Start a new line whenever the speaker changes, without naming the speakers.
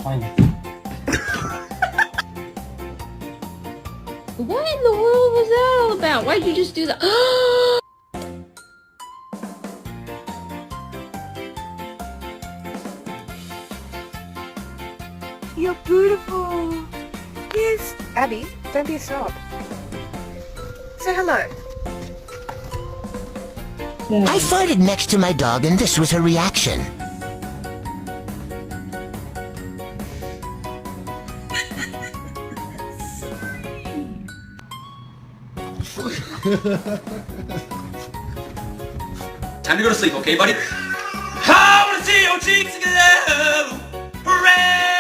Fine.
What in the world was that all about? Why'd you just do that?
You're beautiful. Yes. Abby, don't be a snob. Say hello.
I farted next to my dog and this was her reaction.
Time to go to sleep, okay, buddy? I wanna see your cheeks glow. Hooray!